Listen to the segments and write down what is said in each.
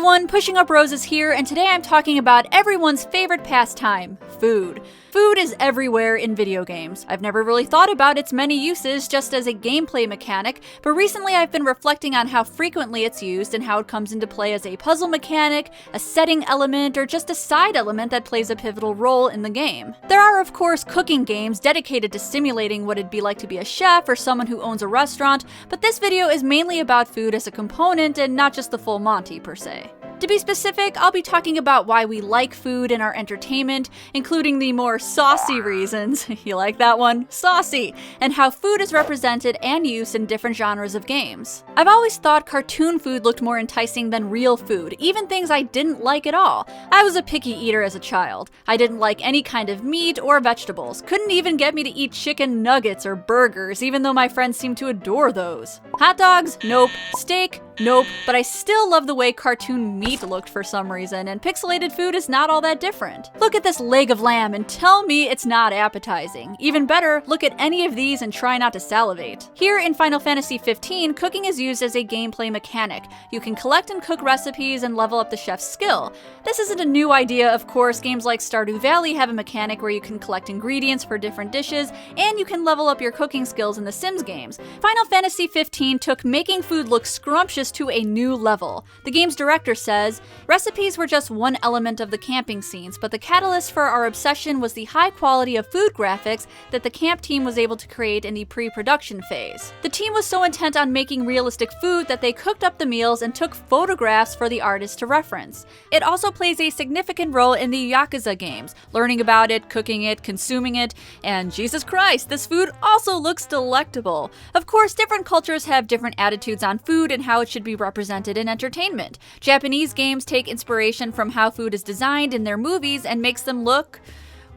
everyone, PushingUpRoses here, and today I'm talking about everyone's favorite pastime, food. Food is everywhere in video games. I've never really thought about its many uses just as a gameplay mechanic, but recently I've been reflecting on how frequently it's used and how it comes into play as a puzzle mechanic, a setting element, or just a side element that plays a pivotal role in the game. There are, of course, cooking games dedicated to simulating what it'd be like to be a chef or someone who owns a restaurant, but this video is mainly about food as a component and not just the full Monty per se. To be specific, I'll be talking about why we like food in our entertainment, including the more saucy reasons, you like that one? Saucy! And how food is represented and used in different genres of games. I've always thought cartoon food looked more enticing than real food, even things I didn't like at all. I was a picky eater as a child. I didn't like any kind of meat or vegetables. Couldn't even get me to eat chicken nuggets or burgers, even though my friends seemed to adore those. Hot dogs? Nope. Steak? Nope. But I still love the way cartoon meat looked for some reason, and pixelated food is not all that different. Look at this leg of lamb and tell me it's not appetizing. Even better, look at any of these and try not to salivate. Here in Final Fantasy XV, cooking is used as a gameplay mechanic. You can collect and cook recipes and level up the chef's skill. This isn't a new idea, of course. Games like Stardew Valley have a mechanic where you can collect ingredients for different dishes, and you can level up your cooking skills in the Sims games. Final Fantasy XV took making food look scrumptious to a new level. The game's director says, "Recipes were just one element of the camping scenes, but the catalyst for our obsession was the high quality of food graphics that the camp team was able to create in the pre-production phase. The team was so intent on making realistic food that they cooked up the meals and took photographs for the artists to reference. It also plays a significant role in the Yakuza games, learning about it, cooking it, consuming it, and Jesus Christ, this food also looks delectable." Of course, different cultures have different attitudes on food and how it should be represented in entertainment. Japanese games take inspiration from how food is designed in their movies and makes them look,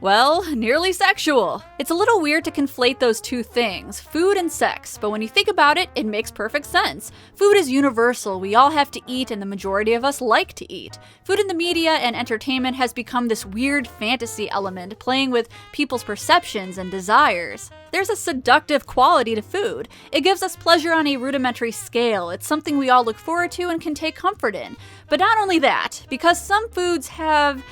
well, nearly sexual. It's a little weird to conflate those two things, food and sex, but when you think about it, it makes perfect sense. Food is universal, we all have to eat, and the majority of us like to eat. Food in the media and entertainment has become this weird fantasy element, playing with people's perceptions and desires. There's a seductive quality to food. It gives us pleasure on a rudimentary scale. It's something we all look forward to and can take comfort in. But not only that, because some foods have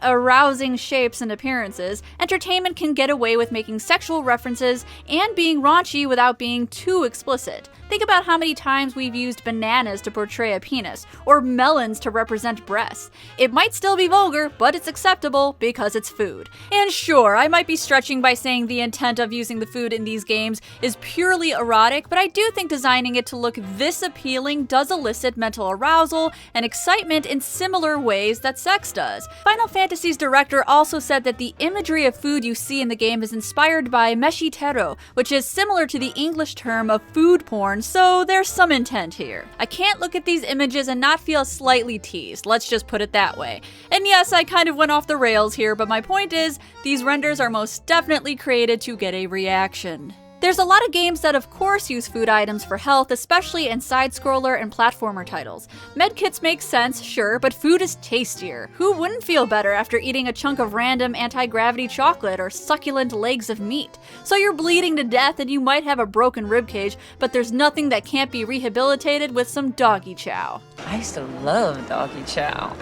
arousing shapes and appearances, entertainment can get away with making sexual references and being raunchy without being too explicit. Think about how many times we've used bananas to portray a penis, or melons to represent breasts. It might still be vulgar, but it's acceptable because it's food. And sure, I might be stretching by saying the intent of using the food in these games is purely erotic, but I do think designing it to look this appealing does elicit mental arousal and excitement in similar ways that sex does. Final Fantasy's director also said that the imagery of food you see in the game is inspired by meshitero, which is similar to the English term of food porn, so there's some intent here. I can't look at these images and not feel slightly teased, let's just put it that way. And yes, I kind of went off the rails here, but my point is, these renders are most definitely created to get a reaction. There's a lot of games that of course use food items for health, especially in side-scroller and platformer titles. Medkits make sense, sure, but food is tastier. Who wouldn't feel better after eating a chunk of random anti-gravity chocolate or succulent legs of meat? So you're bleeding to death and you might have a broken ribcage, but there's nothing that can't be rehabilitated with some doggy chow. I used to love doggy chow.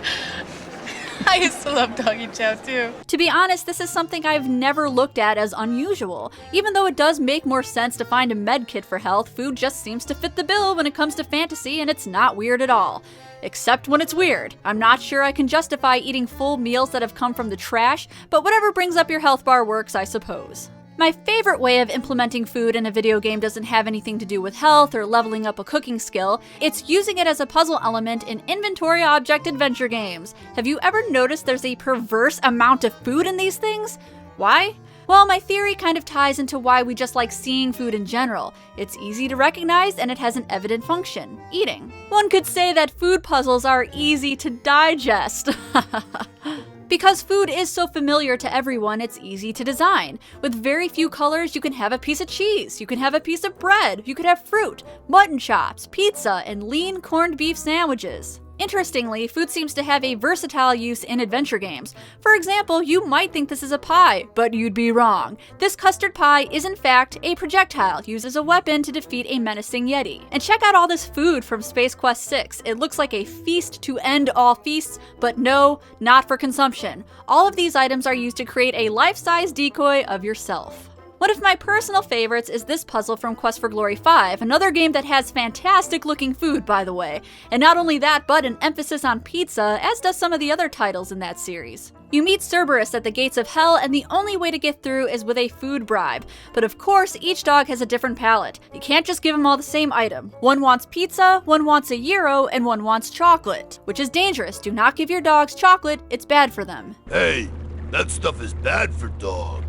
I used to love doggy chow too. To be honest, this is something I've never looked at as unusual. Even though it does make more sense to find a med kit for health, food just seems to fit the bill when it comes to fantasy, and it's not weird at all. Except when it's weird. I'm not sure I can justify eating full meals that have come from the trash, but whatever brings up your health bar works, I suppose. My favorite way of implementing food in a video game doesn't have anything to do with health or leveling up a cooking skill. It's using it as a puzzle element in inventory object adventure games. Have you ever noticed there's a perverse amount of food in these things? Why? Well, my theory kind of ties into why we just like seeing food in general. It's easy to recognize and it has an evident function, eating. One could say that food puzzles are easy to digest. Because food is so familiar to everyone, it's easy to design. With very few colors, you can have a piece of cheese, you can have a piece of bread, you could have fruit, mutton chops, pizza, and lean corned beef sandwiches. Interestingly, food seems to have a versatile use in adventure games. For example, you might think this is a pie, but you'd be wrong. This custard pie is in fact a projectile used as a weapon to defeat a menacing Yeti. And check out all this food from Space Quest 6. It looks like a feast to end all feasts, but no, not for consumption. All of these items are used to create a life-size decoy of yourself. One of my personal favorites is this puzzle from Quest for Glory 5, another game that has fantastic looking food, by the way. And not only that, but an emphasis on pizza, as does some of the other titles in that series. You meet Cerberus at the gates of hell, and the only way to get through is with a food bribe. But of course, each dog has a different palate. You can't just give them all the same item. One wants pizza, one wants a gyro, and one wants chocolate. Which is dangerous. Do not give your dogs chocolate, it's bad for them. Hey, that stuff is bad for dogs.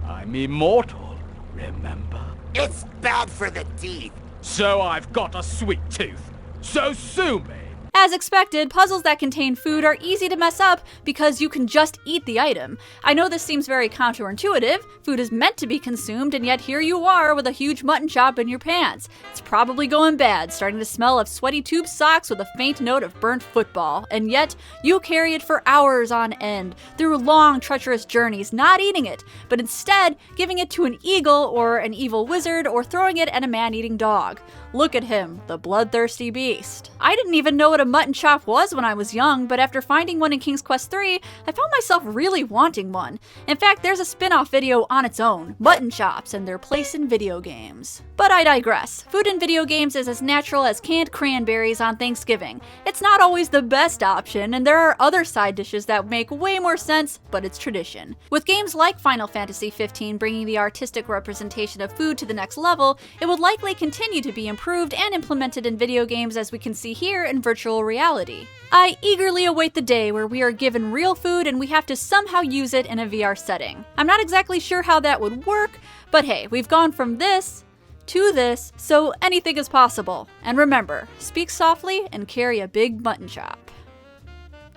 I'm immortal, remember? It's bad for the teeth. So I've got a sweet tooth. So sue me. As expected, puzzles that contain food are easy to mess up because you can just eat the item. I know this seems very counterintuitive. Food is meant to be consumed, and yet here you are with a huge mutton chop in your pants. It's probably going bad, starting to smell of sweaty tube socks with a faint note of burnt football. And yet, you carry it for hours on end, through long, treacherous journeys, not eating it, but instead giving it to an eagle or an evil wizard or throwing it at a man-eating dog. Look at him, the bloodthirsty beast. I didn't even know what a mutton chop was when I was young, but after finding one in King's Quest 3, I found myself really wanting one. In fact, there's a spin-off video on its own, mutton chops and their place in video games. But I digress. Food in video games is as natural as canned cranberries on Thanksgiving. It's not always the best option, and there are other side dishes that make way more sense, but it's tradition. With games like Final Fantasy XV bringing the artistic representation of food to the next level, it would likely continue to be improved and implemented in video games, as we can see here in virtual reality. I eagerly await the day where we are given real food and we have to somehow use it in a VR setting. I'm not exactly sure how that would work, but hey, we've gone from this to this, so anything is possible. And remember, speak softly and carry a big mutton chop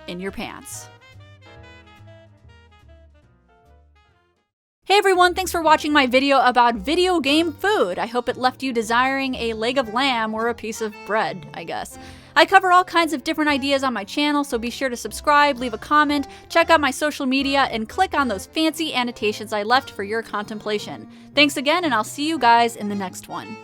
in your pants. Hey everyone, thanks for watching my video about video game food. I hope it left you desiring a leg of lamb or a piece of bread, I guess. I cover all kinds of different ideas on my channel, so be sure to subscribe, leave a comment, check out my social media, and click on those fancy annotations I left for your contemplation. Thanks again, and I'll see you guys in the next one.